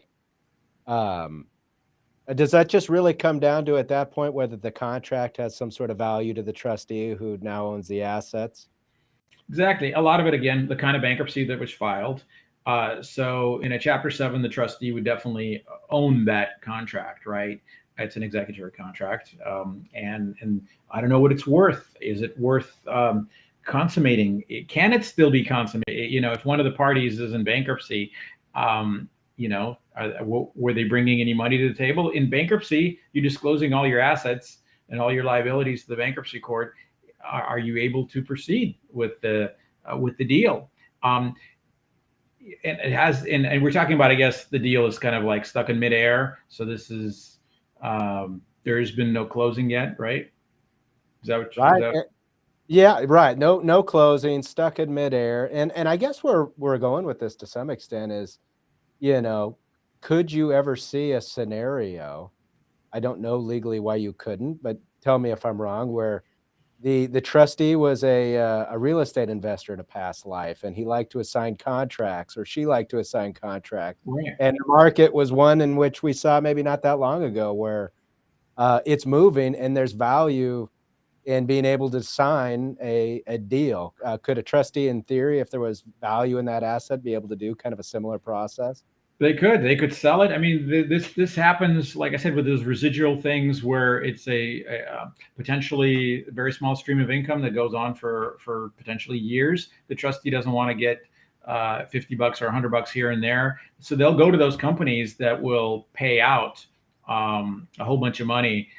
does that just really come down to, at that point, whether the contract has some sort of value to the trustee who now owns the assets? Exactly. A lot of it, again, the kind of bankruptcy that was filed. So in a Chapter 7, the trustee would definitely own that contract, right? It's an executory contract. And I don't know what it's worth. Is it worth consummating? Can it still be consummated? If one of the parties is in bankruptcy, were they bringing any money to the table? In bankruptcy, you're disclosing all your assets and all your liabilities to the bankruptcy court. Are you able to proceed with the deal? And it has, and we're talking about, I guess the deal is kind of like stuck in midair. So this is, there's been no closing yet, right? Is that what? Right. Yeah, right. No closing, stuck in midair. And I guess where we're going with this to some extent is, could you ever see a scenario? I don't know legally why you couldn't, but tell me if I'm wrong, where the trustee was a real estate investor in a past life, and he liked to assign contracts, or she liked to assign contracts. Right. And the market was one in which we saw maybe not that long ago where it's moving and there's value in being able to sign a deal. Could a trustee, in theory, if there was value in that asset, be able to do kind of a similar process? They could sell it. I mean, this happens, like I said, with those residual things where it's a potentially very small stream of income that goes on for potentially years. The trustee doesn't want to get $50 or $100 here and there, so they'll go to those companies that will pay out a whole bunch of money,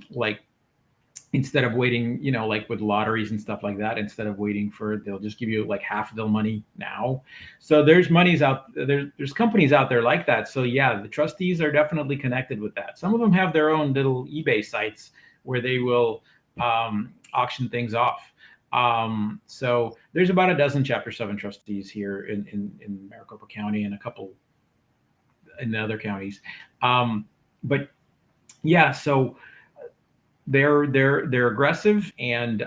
like instead of waiting, like with lotteries and stuff like that, instead of waiting they'll just give you like half of their money now. So there's monies out there. There's companies out there like that. So yeah, the trustees are definitely connected with that. Some of them have their own little eBay sites where they will auction things off. So there's about a dozen Chapter 7 trustees here in Maricopa County and a couple in the other counties. But yeah, so they're aggressive, and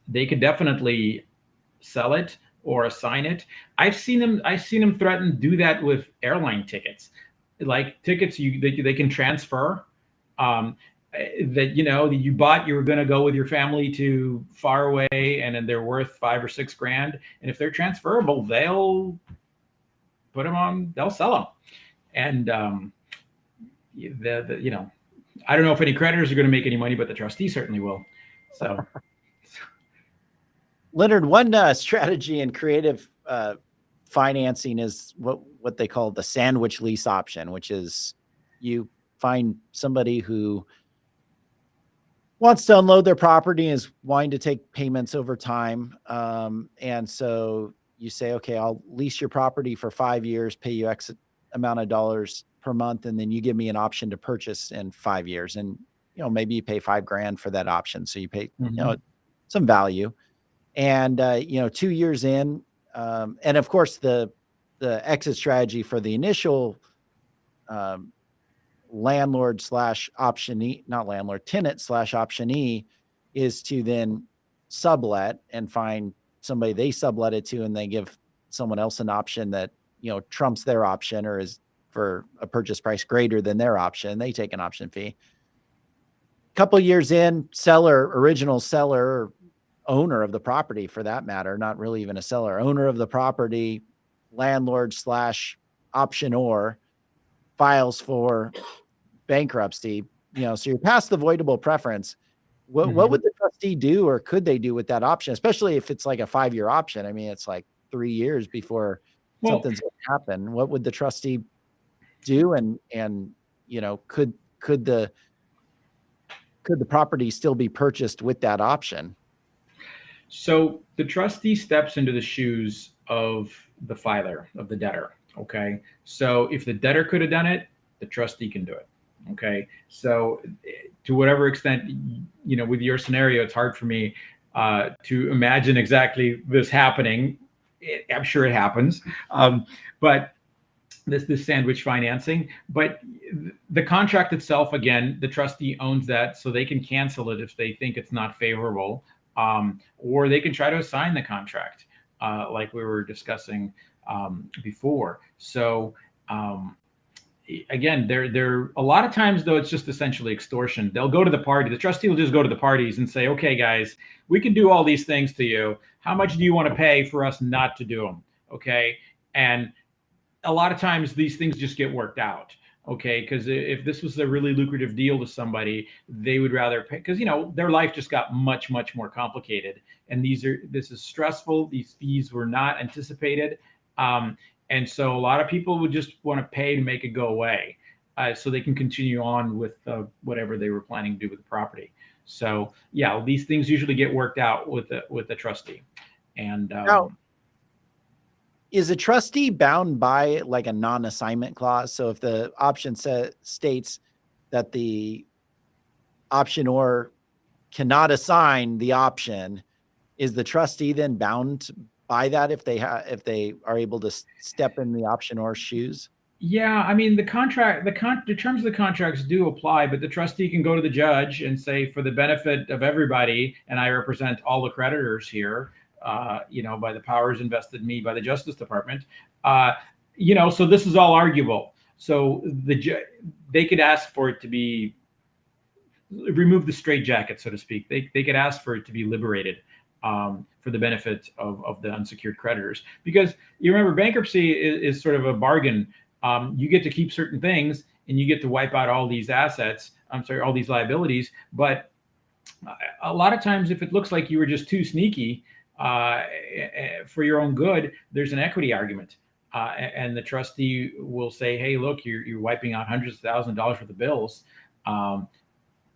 they could definitely sell it or assign it. I've seen them threaten to do that with airline tickets, like tickets they can transfer. That you bought, you were going to go with your family to far away, and then they're worth $5 or $6 grand, and if they're transferable, they'll sell them, and I don't know if any creditors are going to make any money, but the trustee certainly will. So, Leonard, one strategy in creative financing is what they call the sandwich lease option, which is you find somebody who wants to unload their property and is wanting to take payments over time. And so you say, okay, I'll lease your property for 5 years, pay you X amount of dollars per month, and then you give me an option to purchase in 5 years. And, maybe you pay $5 grand for that option. So you pay, some value. And, 2 years in, and of course the exit strategy for the initial, tenant slash optionee is to then sublet and find somebody they sublet it to, and they give someone else an option that, trumps their option or is for a purchase price greater than their option. They take an option fee. Couple years in, original seller, or owner of the property for that matter, not really even a seller, owner of the property, landlord slash optionor, files for bankruptcy. So you're past the voidable preference. What would the trustee do, or could they do with that option, especially if it's like a 5-year option? I mean, it's like 3 years before something's going to happen. What would the trustee do? And could the property still be purchased with that option? So the trustee steps into the shoes of the filer, of the debtor. Okay. So if the debtor could have done it, the trustee can do it. Okay. So to whatever extent, with your scenario, it's hard for me to imagine exactly this happening. I'm sure it happens. But this sandwich financing, but the contract itself, again, the trustee owns that, so they can cancel it if they think it's not favorable, or they can try to assign the contract, like we were discussing before. So again, they're a lot of times, though, it's just essentially extortion. They'll go to the party. The trustee will just go to the parties and say, okay, guys, we can do all these things to you. How much do you want to pay for us not to do them? Okay. And a lot of times these things just get worked out. Okay. Because if this was a really lucrative deal to somebody, they would rather pay, because, their life just got much, much more complicated. And this is stressful. These fees were not anticipated. And so a lot of people would just want to pay to make it go away, so they can continue on with whatever they were planning to do with the property. So yeah, these things usually get worked out with the trustee. And now, is a trustee bound by like a non-assignment clause? So if the option states that the optionor cannot assign the option, is the trustee then bound by that if they are able to step in the optionor's shoes? Yeah, I mean, the terms of the contracts do apply, but the trustee can go to the judge and say, for the benefit of everybody, and I represent all the creditors here, by the powers invested in me by the Justice Department, so this is all arguable. So they could ask for it to be remove the straitjacket, so to speak. They could ask for it to be liberated. for the benefit of the unsecured creditors. Because you remember, bankruptcy is sort of a bargain. You get to keep certain things, and you get to wipe out all these assets. I'm sorry, all these liabilities. But a lot of times, if it looks like you were just too sneaky for your own good, there's an equity argument. And the trustee will say, hey, look, you're wiping out hundreds of thousands of dollars worth of bills.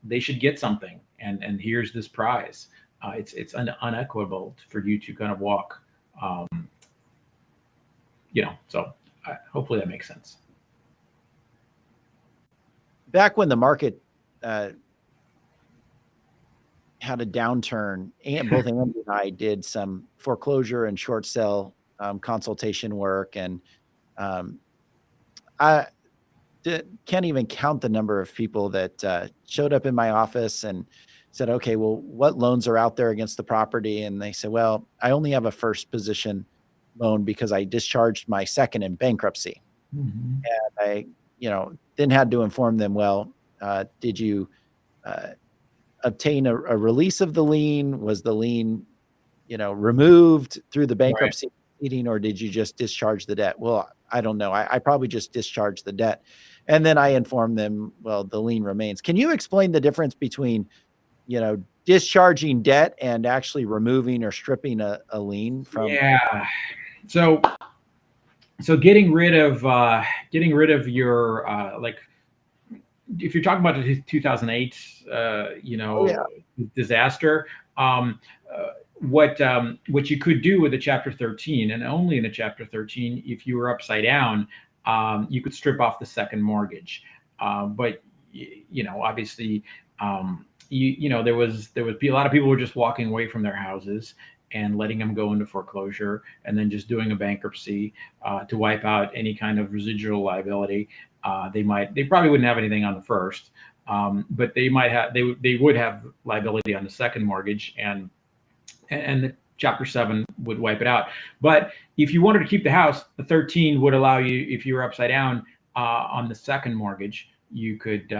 They should get something. And here's this prize. It's unequitable for you to kind of walk, so hopefully that makes sense. Back when the market had a downturn, and both Andy and I did some foreclosure and short sale consultation work, and I can't even count the number of people that showed up in my office and said, okay, well, what loans are out there against the property? And they said, well, I only have a first position loan because I discharged my second in bankruptcy. Mm-hmm. And I, then had to inform them, well, did you obtain a release of the lien? Was the lien, removed through the bankruptcy proceeding, or did you just discharge the debt? Well, I don't know. I probably just discharged the debt. And then I informed them, well, the lien remains. Can you explain the difference between, discharging debt and actually removing or stripping a lien from? Yeah. So getting rid of your if you're talking about the 2008 disaster, what you could do with a Chapter 13, and only in a Chapter 13, if you were upside down, you could strip off the second mortgage. But obviously, there was a lot of people were just walking away from their houses and letting them go into foreclosure, and then just doing a bankruptcy to wipe out any kind of residual liability. They probably wouldn't have anything on the first, but they would have liability on the second mortgage, and the Chapter 7 would wipe it out. But if you wanted to keep the house, the 13 would allow you, if you were upside down on the second mortgage, you could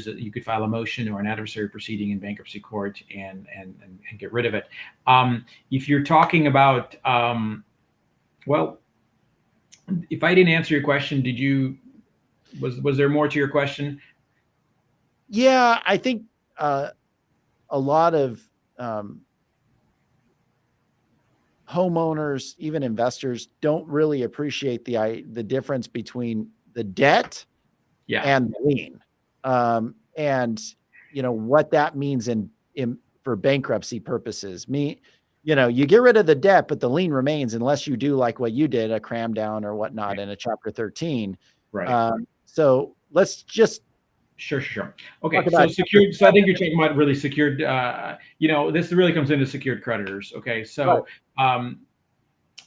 you could file a motion or an adversary proceeding in bankruptcy court and get rid of it. If you're talking about, well, if I didn't answer your question, was there more to your question? Yeah, I think a lot of homeowners, even investors, don't really appreciate the difference between the debt and the lien. And what that means for bankruptcy purposes. You get rid of the debt, but the lien remains unless you do like what you did, a cram down or whatnot in a Chapter 13. Right. So let's just Sure. Okay, so secured. So I think you're talking about really secured. This really comes into secured creditors. Okay, so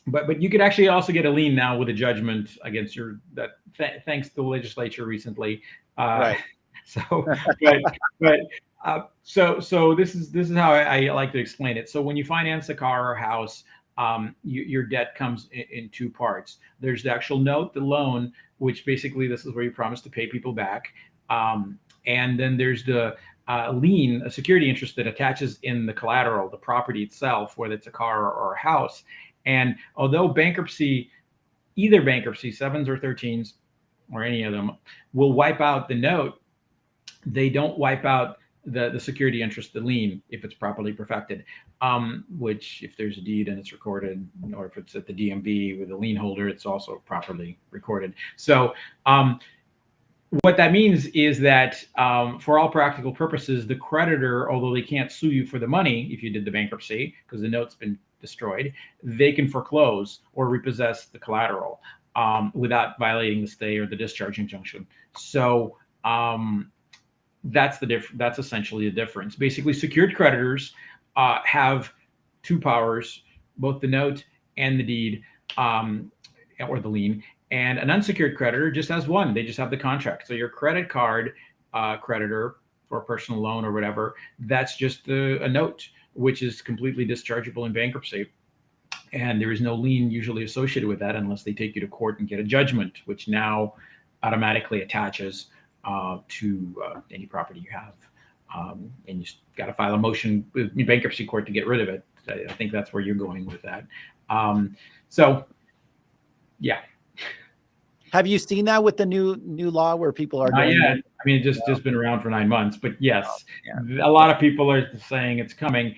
but you could actually also get a lien now with a judgment against thanks to the legislature recently. Right. So, so this is how I like to explain it. So when you finance a car or house, your debt comes in two parts. There's the actual note, the loan, which basically this is where you promise to pay people back. And then there's the lien, a security interest that attaches in the collateral, the property itself, whether it's a car or a house. And although either bankruptcy, 7s or 13s, or any of them, will wipe out the note, they don't wipe out the security interest, the lien, if it's properly perfected, which if there's a deed and it's recorded, or if it's at the DMV with a lien holder, it's also properly recorded. So what that means is that for all practical purposes, the creditor, although they can't sue you for the money if you did the bankruptcy because the note's been destroyed, they can foreclose or repossess the collateral without violating the stay or the discharge injunction. So that's essentially the difference. Basically, secured creditors have two powers, both the note and the deed, or the lien. And an unsecured creditor just has one. They just have the contract. So your credit card creditor for a personal loan or whatever, that's just a note, which is completely dischargeable in bankruptcy. And there is no lien usually associated with that unless they take you to court and get a judgment, which now automatically attaches to any property you have. and you got to file a motion with the bankruptcy court to get rid of it. I think that's where you're going with that. So, yeah. Have you seen that with the new law where people are doing Yeah, it? I mean, it's just been around for 9 months, but yes, Yeah. a lot of people are saying it's coming.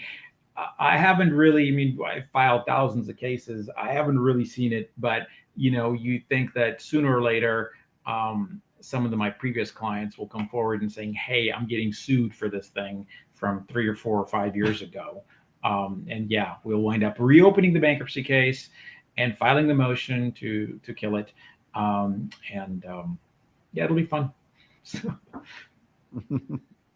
I haven't really, I mean, I filed thousands of cases. I haven't really seen it, but you think that sooner or later, some of my previous clients will come forward and saying, "Hey, I'm getting sued for this thing from 3 or 4 or 5 years ago," and yeah, we'll wind up reopening the bankruptcy case and filing the motion to kill it, yeah, it'll be fun.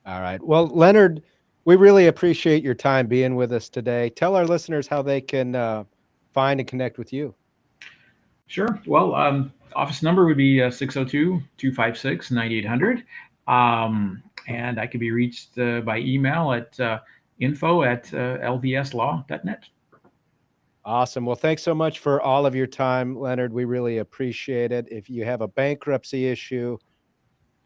All right. Well, Leonard, we really appreciate your time being with us today. Tell our listeners how they can find and connect with you. Sure. Well, office number would be 602-256-9800. And I can be reached by email at info@lvslaw.net. Awesome. Well, thanks so much for all of your time, Leonard. We really appreciate it. If you have a bankruptcy issue,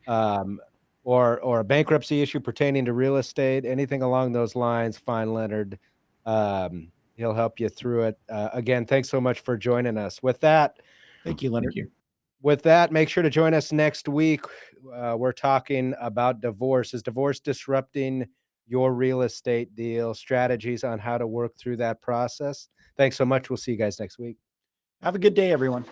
or a bankruptcy issue pertaining to real estate, anything along those lines, find Leonard. He'll help you through it. Again, thanks so much for joining us. With that, Thank you, Leonard. Thank you. With that, make sure to join us next week. We're talking about divorce. Is divorce disrupting your real estate deal? Strategies on how to work through that process. Thanks so much. We'll see you guys next week. Have a good day, everyone.